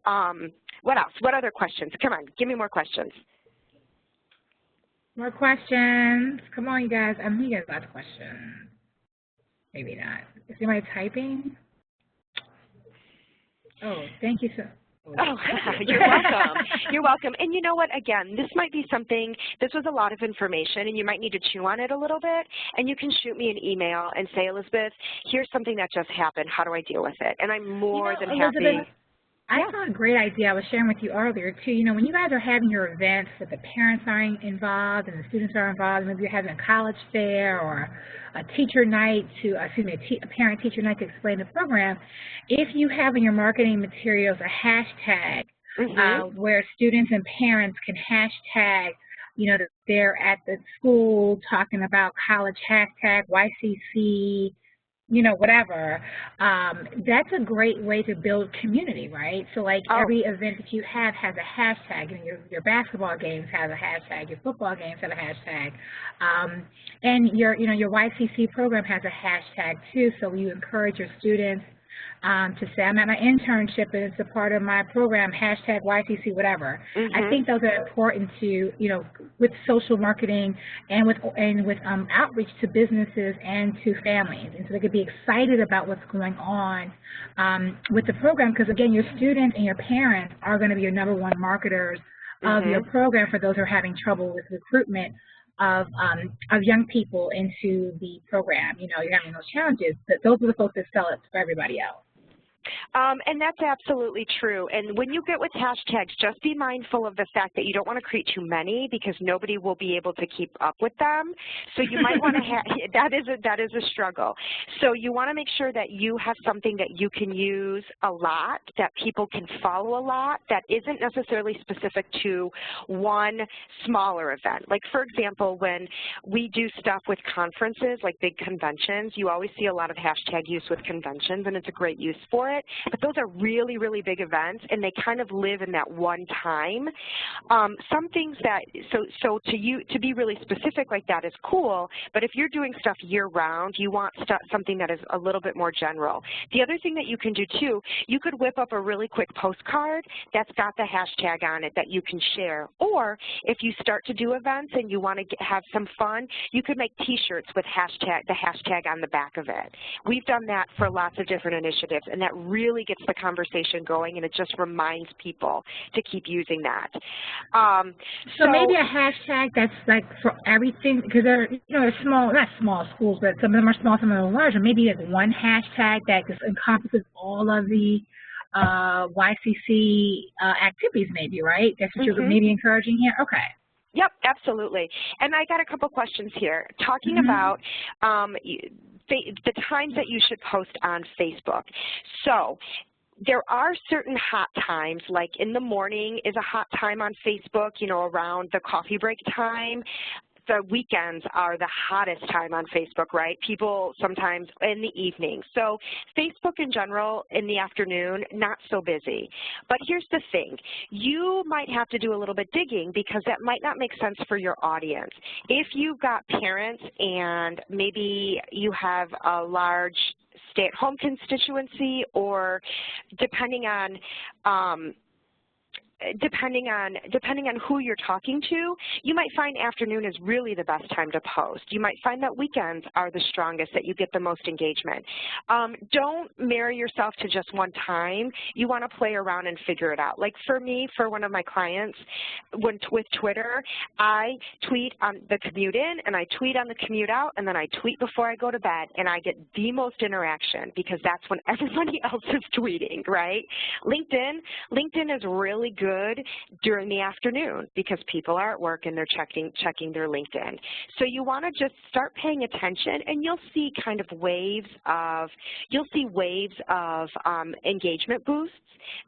What else? What other questions? Come on, give me more questions. More questions. Come on, you guys. I know you guys got questions. Maybe not. Is anybody typing? Oh, thank you so much. Oh, you're welcome. You're welcome. And you know what, again, this might be something, this was a lot of information, and you might need to chew on it a little bit, and you can shoot me an email and say, Elizabeth, here's something that just happened. How do I deal with it? And I'm more than happy. I saw a great idea I was sharing with you earlier, too. When you guys are having your events that the parents are involved and the students are involved, maybe you're having a college fair or a teacher night a parent-teacher night to explain the program, if you have in your marketing materials a hashtag where students and parents can hashtag, that they're at the school talking about college, hashtag YCC, whatever, that's a great way to build community, right? So like every event that you have has a hashtag, and your basketball games have a hashtag, your football games have a hashtag, and your YCC program has a hashtag too, so you encourage your students to say, I'm at my internship and it's a part of my program, hashtag YCC whatever. I think those are important to, with social marketing and with outreach to businesses and to families. And so they could be excited about what's going on with the program, because again, your students and your parents are going to be your #1 marketers of your program for those who are having trouble with recruitment of young people into the program. You're having those challenges, but those are the folks that sell it for everybody else. And that's absolutely true. And when you get with hashtags, just be mindful of the fact that you don't want to create too many because nobody will be able to keep up with them. So you might want to have, that is a struggle. So you want to make sure that you have something that you can use a lot, that people can follow a lot, that isn't necessarily specific to one smaller event. Like, for example, when we do stuff with conferences, like big conventions, you always see a lot of hashtag use with conventions, and it's a great use for it. But those are really, really big events, and they kind of live in that one time. Some things that, so to be really specific like that is cool, but if you're doing stuff year-round, you want something that is a little bit more general. The other thing that you can do, too, you could whip up a really quick postcard that's got the hashtag on it that you can share. Or if you start to do events and you want to have some fun, you could make T-shirts with the hashtag on the back of it. We've done that for lots of different initiatives, and that really gets the conversation going, and it just reminds people to keep using that. So maybe a hashtag that's like for everything, because they're small, not small schools, but some of them are small, some of them are larger. Maybe like one hashtag that just encompasses all of the YCC activities, maybe, right? That's what you're maybe encouraging here. Okay. Yep, absolutely. And I got a couple questions here talking about the times that you should post on Facebook. So there are certain hot times, like in the morning is a hot time on Facebook, around the coffee break time. The weekends are the hottest time on Facebook, right? People sometimes in the evening. So Facebook in general in the afternoon, not so busy. But here's the thing. You might have to do a little bit digging because that might not make sense for your audience. If you've got parents and maybe you have a large stay-at-home constituency, or depending on who you're talking to, you might find afternoon is really the best time to post. You might find that weekends are the strongest, that you get the most engagement. Don't marry yourself to just one time. You want to play around and figure it out. Like for me, for one of my clients, with Twitter, I tweet on the commute in, and I tweet on the commute out, and then I tweet before I go to bed, and I get the most interaction because that's when everybody else is tweeting, right? LinkedIn is really good during the afternoon because people are at work and they're checking their LinkedIn. So you want to just start paying attention, and you'll see kind of waves of engagement boosts.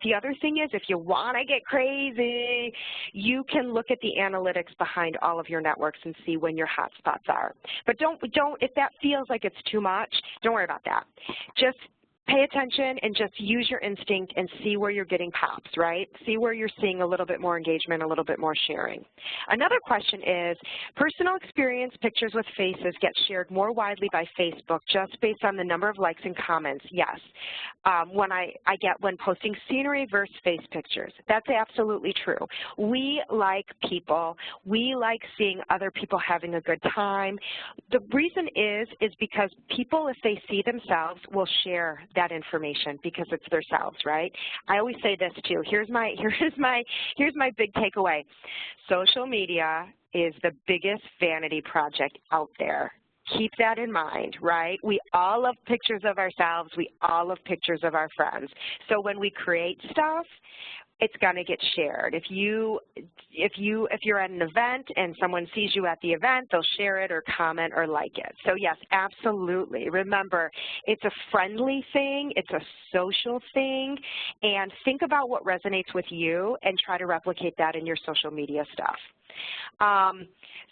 The other thing is, if you want to get crazy, you can look at the analytics behind all of your networks and see when your hotspots are. But don't if that feels like it's too much, don't worry about that. Just pay attention and just use your instinct and see where you're getting pops, right? See where you're seeing a little bit more engagement, a little bit more sharing. Another question is, personal experience pictures with faces get shared more widely by Facebook just based on the number of likes and comments. Yes. When posting scenery versus face pictures. That's absolutely true. We like people. We like seeing other people having a good time. The reason is because people, if they see themselves, will share that information because it's themselves, right? I always say this too. Here's my big takeaway. Social media is the biggest vanity project out there. Keep that in mind, right? We all love pictures of ourselves. We all love pictures of our friends. So when we create stuff, it's going to get shared. If you're at an event and someone sees you at the event, they'll share it or comment or like it. So yes, absolutely. Remember, it's a friendly thing, it's a social thing, and think about what resonates with you and try to replicate that in your social media stuff.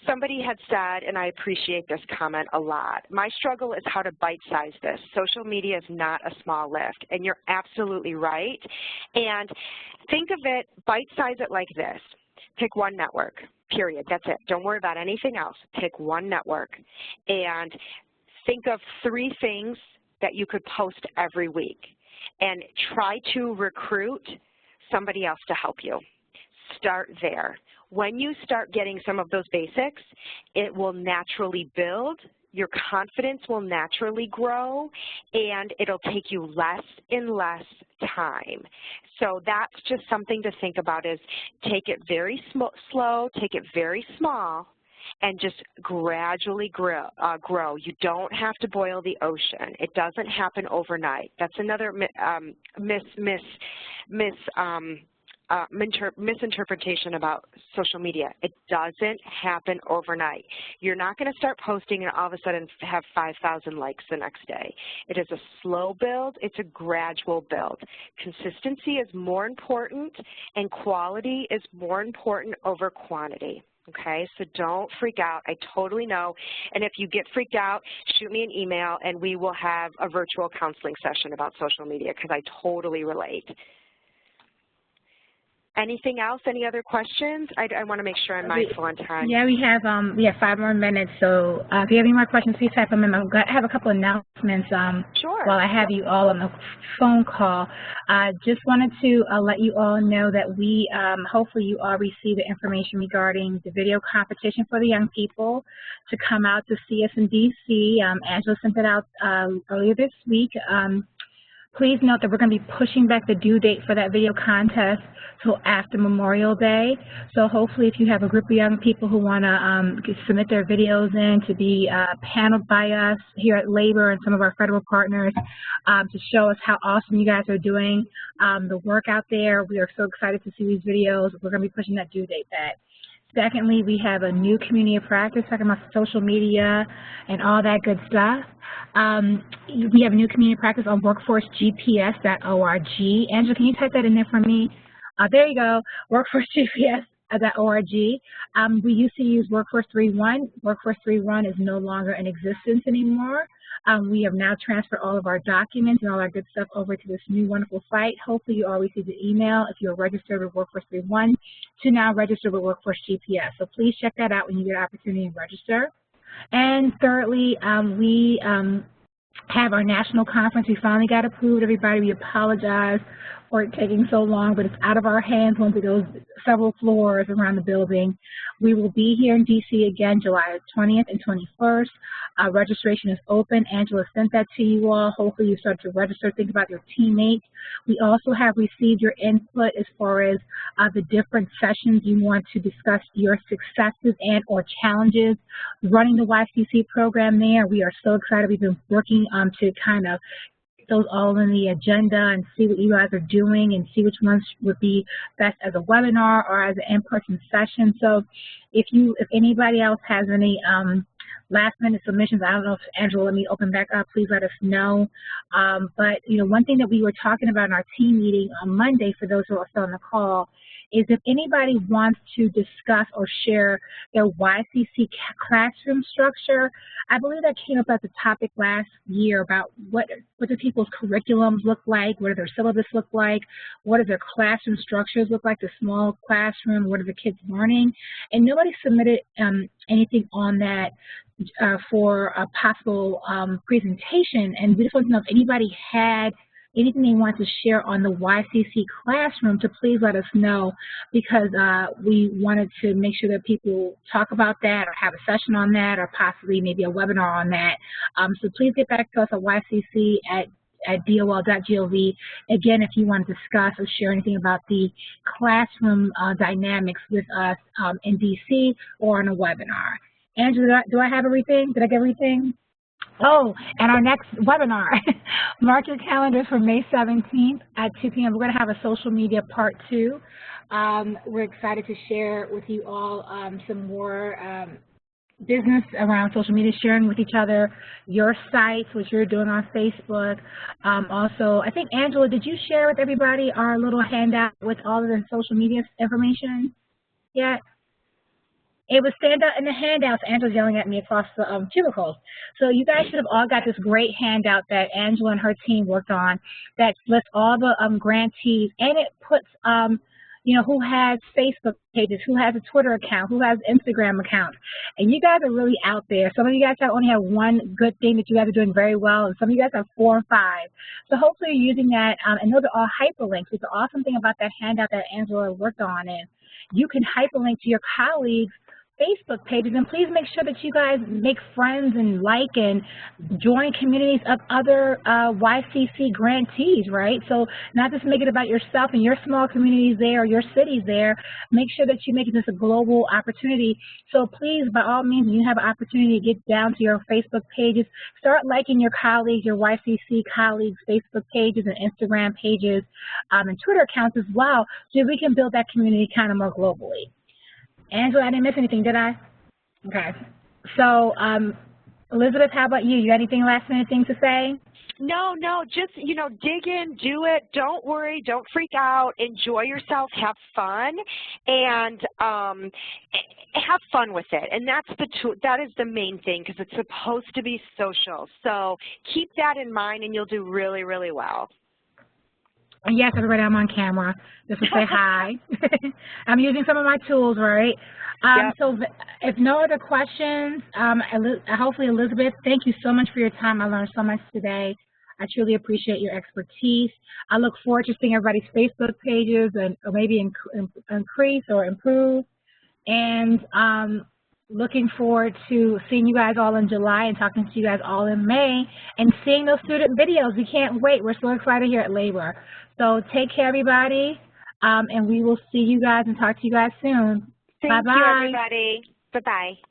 Somebody had said, and I appreciate this comment a lot, my struggle is how to bite-size this. Social media is not a small lift, and you're absolutely right. And think of it, bite-size it like this. Pick one network, period. That's it. Don't worry about anything else. Pick one network. And think of 3 things that you could post every week and try to recruit somebody else to help you. Start there. When you start getting some of those basics, it will naturally build, your confidence will naturally grow, and it'll take you less and less time. So that's just something to think about, is take it very slow, take it very small, and just gradually grow. You don't have to boil the ocean. It doesn't happen overnight. That's another misinterpretation about social media. It doesn't happen overnight. You're not going to start posting and all of a sudden have 5,000 likes the next day. It is a slow build. It's a gradual build. Consistency is more important, and quality is more important over quantity. Okay, so don't freak out. I totally know. And if you get freaked out, shoot me an email and we will have a virtual counseling session about social media, because I totally relate. Anything else? Any other questions? I want to make sure I'm mindful on time. Yeah, we have 5 more minutes. So if you have any more questions, please type them in. I have a couple announcements Sure. while I have you all on the phone call. Just wanted to let you all know that we, hopefully you all receive the information regarding the video competition for the young people to come out to see us in D.C. Angela sent it out earlier this week. Please note that we're going to be pushing back the due date for that video contest till after Memorial Day. So hopefully if you have a group of young people who want to submit their videos in to be paneled by us here at Labor and some of our federal partners to show us how awesome you guys are doing the work out there. We are so excited to see these videos. We're going to be pushing that due date back. Secondly, we have a new community of practice talking about social media and all that good stuff. We have a new community of practice on workforcegps.org. Angela, can you type that in there for me? There you go, workforcegps.org. We used to use Workforce 3.1. Workforce 3.1 is no longer in existence anymore. We have now transferred all of our documents and all our good stuff over to this new wonderful site. Hopefully you all received an email if you're registered with Workforce 3.1 to now register with Workforce GPS. So please check that out when you get an opportunity to register. And thirdly, we have our national conference. We finally got approved, everybody. We apologize for it taking so long, but it's out of our hands once it goes several floors around the building. We will be here in D.C. again July 20th and 21st. Registration is open. Angela sent that to you all. Hopefully you start to register. Think about your teammates. We also have received your input as far as the different sessions you want to discuss your successes and or challenges running the YCC program there. We are so excited. We've been working to kind of those all in the agenda and see what you guys are doing and see which ones would be best as a webinar or as an in-person session. So if anybody else has any last-minute submissions, I don't know if Angela let me open back up, please let us know. But you know, one thing that we were talking about in our team meeting on Monday, for those who are still on the call, is if anybody wants to discuss or share their YCC classroom structure. I believe that came up as a topic last year about what do people's curriculums look like, what do their syllabus look like, what do their classroom structures look like, the small classroom, what are the kids learning, and nobody submitted anything on that for a possible presentation, and we just want to know if anybody had anything they want to share on the YCC classroom, to please let us know, because we wanted to make sure that people talk about that or have a session on that or possibly maybe a webinar on that. So please get back to us at YCC at dol.gov. Again, if you want to discuss or share anything about the classroom dynamics with us in DC or on a webinar. Angela, do I have everything? Did I get everything? Oh, and our next webinar, mark your calendars for May 17th at 2 p.m. We're going to have a social media part 2. We're excited to share with you all some more business around social media, sharing with each other your sites, what you're doing on Facebook. Also, I think, Angela, did you share with everybody our little handout with all of the social media information yet? It was stand out in the handouts. Angela's yelling at me across the cubicles. So you guys should have all got this great handout that Angela and her team worked on that lists all the grantees, and it puts who has Facebook pages, who has a Twitter account, who has Instagram accounts. And you guys are really out there. Some of you guys only have one good thing that you guys are doing very well, and some of you guys have 4 and 5. So hopefully you're using that, and those are all hyperlinks. It's the awesome thing about that handout that Angela worked on is you can hyperlink to your colleagues' Facebook pages, and please make sure that you guys make friends and like and join communities of other YCC grantees, right? So not just make it about yourself and your small communities there or your cities there. Make sure that you make this a global opportunity. So please, by all means, when you have an opportunity to get down to your Facebook pages, start liking your colleagues, your YCC colleagues' Facebook pages and Instagram pages and Twitter accounts as well, so we can build that community kind of more globally. Angela, I didn't miss anything, did I? Okay. So, Elizabeth, how about you? You got anything last minute things to say? No, just, dig in, do it. Don't worry, don't freak out. Enjoy yourself, have fun, and have fun with it. And that is the main thing, because it's supposed to be social. So keep that in mind, and you'll do really, really well. Yes, everybody, I'm on camera just to say hi. I'm using some of my tools, right? Yep. So if no other questions, hopefully, Elizabeth, thank you so much for your time. I learned so much today. I truly appreciate your expertise. I look forward to seeing everybody's Facebook pages and or maybe increase or improve. And looking forward to seeing you guys all in July and talking to you guys all in May and seeing those student videos. We can't wait. We're so excited here at Labor. So take care, everybody, and we will see you guys and talk to you guys soon. Thank you, everybody. Bye-bye.